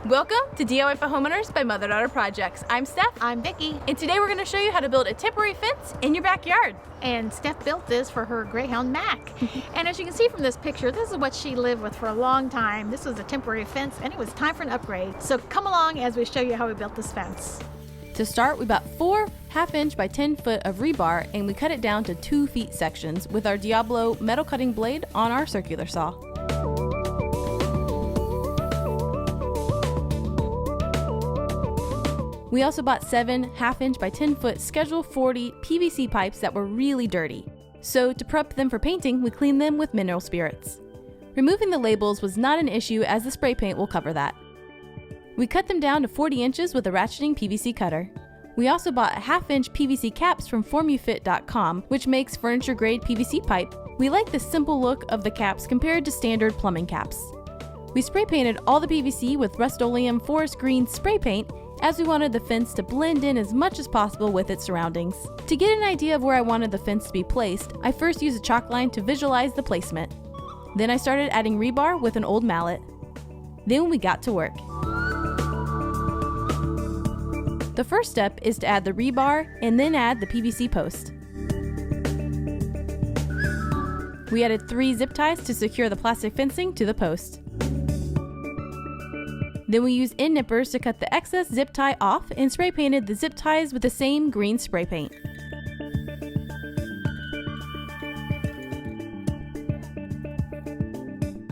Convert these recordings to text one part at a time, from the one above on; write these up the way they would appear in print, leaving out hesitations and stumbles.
Welcome to DIY for Homeowners by Mother Daughter Projects. I'm Steph. I'm Vicki. And today we're going to show you how to build a temporary fence in your backyard. And Steph built this for her Greyhound Mac. And as you can see from this picture, this is what she lived with for a long time. This was a temporary fence and it was time for an upgrade. So come along as we show you how we built this fence. To start, we bought 4 half-inch by 10-foot of rebar and we cut it down to 2 feet sections with our Diablo metal cutting blade on our circular saw. We also bought 7 half-inch by 10-foot Schedule 40 PVC pipes that were really dirty. So to prep them for painting, we cleaned them with mineral spirits. Removing the labels was not an issue as the spray paint will cover that. We cut them down to 40 inches with a ratcheting PVC cutter. We also bought half-inch PVC caps from formufit.com, which makes furniture-grade PVC pipe. We like the simple look of the caps compared to standard plumbing caps. We spray painted all the PVC with Rust-Oleum forest green spray paint as we wanted the fence to blend in as much as possible with its surroundings. To get an idea of where I wanted the fence to be placed, I first used a chalk line to visualize the placement. Then I started adding rebar with an old mallet. Then we got to work. The first step is to add the rebar and then add the PVC post. We added 3 zip ties to secure the plastic fencing to the post. Then we used end nippers to cut the excess zip tie off and spray painted the zip ties with the same green spray paint.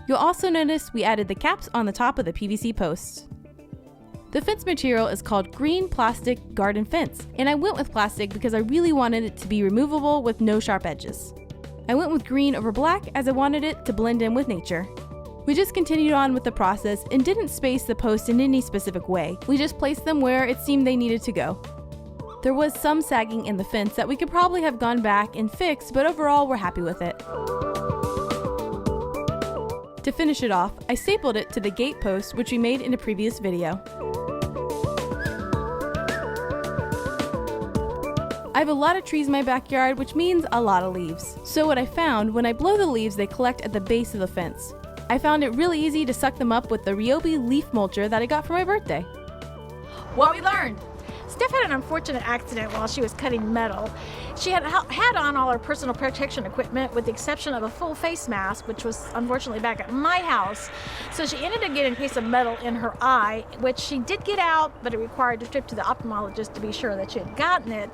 You'll also notice we added the caps on the top of the PVC posts. The fence material is called green plastic garden fence, and I went with plastic because I really wanted it to be removable with no sharp edges. I went with green over black as I wanted it to blend in with nature. We just continued on with the process and didn't space the posts in any specific way. We just placed them where it seemed they needed to go. There was some sagging in the fence that we could probably have gone back and fixed, but overall we're happy with it. To finish it off, I stapled it to the gate post which we made in a previous video. I have a lot of trees in my backyard, which means a lot of leaves. So what I found, when I blow the leaves, they collect at the base of the fence. I found it really easy to suck them up with the Ryobi leaf mulcher that I got for my birthday. What we learned! Steph had an unfortunate accident while she was cutting metal. She had on all her personal protection equipment with the exception of a full face mask, which was unfortunately back at my house. So she ended up getting a piece of metal in her eye, which she did get out, but it required a trip to the ophthalmologist to be sure that she had gotten it.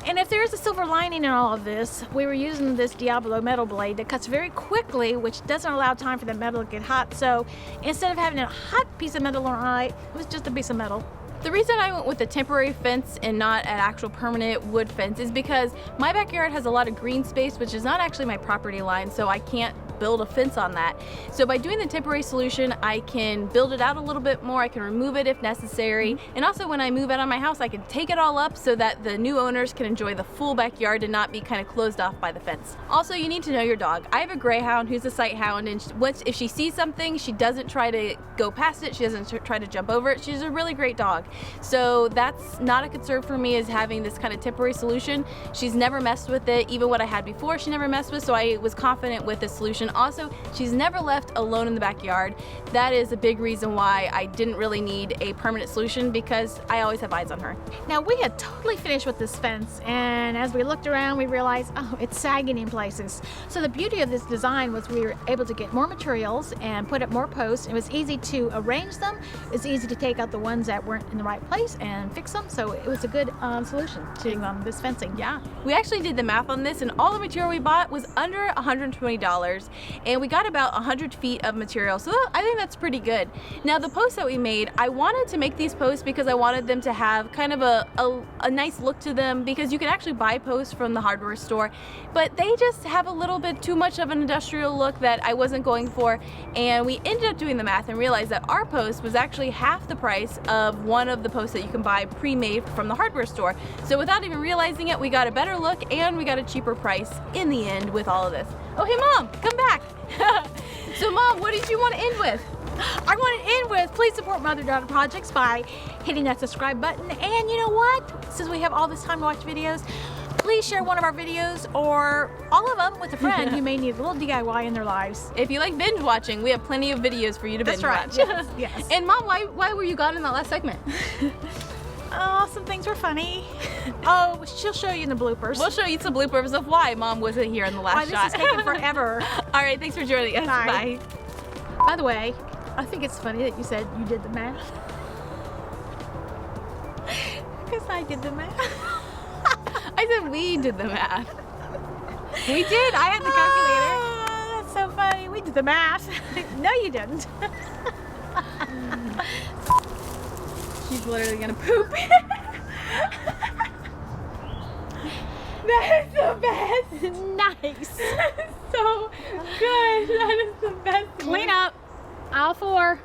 And if there is a silver lining in all of this, we were using this Diablo metal blade that cuts very quickly, which doesn't allow time for the metal to get hot. So instead of having a hot piece of metal in her eye, it was just a piece of metal. The reason I went with a temporary fence and not an actual permanent wood fence is because my backyard has a lot of green space, which is not actually my property line, so I can't build a fence on that. So by doing the temporary solution, I can build it out a little bit more, I can remove it if necessary, and also when I move out of my house, I can take it all up so that the new owners can enjoy the full backyard and not be kind of closed off by the fence. Also, you need to know your dog. I have a Greyhound who's a sight hound, and if she sees something, she doesn't try to go past it, she doesn't try to jump over it. She's a really great dog. So that's not a concern for me, is having this kind of temporary solution. She's never messed with it. Even what I had before, she never messed with, so I was confident with this solution. Also, she's never left alone in the backyard. That is a big reason why I didn't really need a permanent solution, because I always have eyes on her. Now we had totally finished with this fence, and as we looked around we realized, oh, it's sagging in places. So the beauty of this design was we were able to get more materials and put up more posts. It was easy to arrange them. It was easy to take out the ones that weren't in the right place and fix them. So it was a good solution to this fencing. Yeah, we actually did the math on this, and all the material we bought was under $120, and we got about 100 feet of material, so I think that's pretty good. Now the posts that we made, I wanted to make these posts because I wanted them to have kind of a nice look to them, because you can actually buy posts from the hardware store, but they just have a little bit too much of an industrial look that I wasn't going for, and we ended up doing the math and realized that our post was actually half the price of one of the posts that you can buy pre-made from the hardware store. So without even realizing it, we got a better look and we got a cheaper price in the end with all of this. Oh, hey Mom, come back. So Mom, what did you want to end with? I want to end with, please support Mother Daughter Projects by hitting that subscribe button. And you know what? Since we have all this time to watch videos, please share one of our videos or all of them with a friend who may need a little DIY in their lives. If you like binge watching, we have plenty of videos for you to That's binge right. watch. Yes, yes. And Mom, why were you gone in that last segment? Oh, some things were funny. Oh, she'll show you in the bloopers. We'll show you some bloopers of why Mom wasn't here in the Why last this shot. is taking forever. All right, thanks for joining us. Bye. Bye. By the way, I think it's funny that you said you did the math. Because I did the math. I said we did the math. We did. I had the calculator. Ah, that's so funny. We did the math. No, you didn't. She's literally gonna poop. That is the best. Nice. So good. That is the best. Clean up. Aisle 4.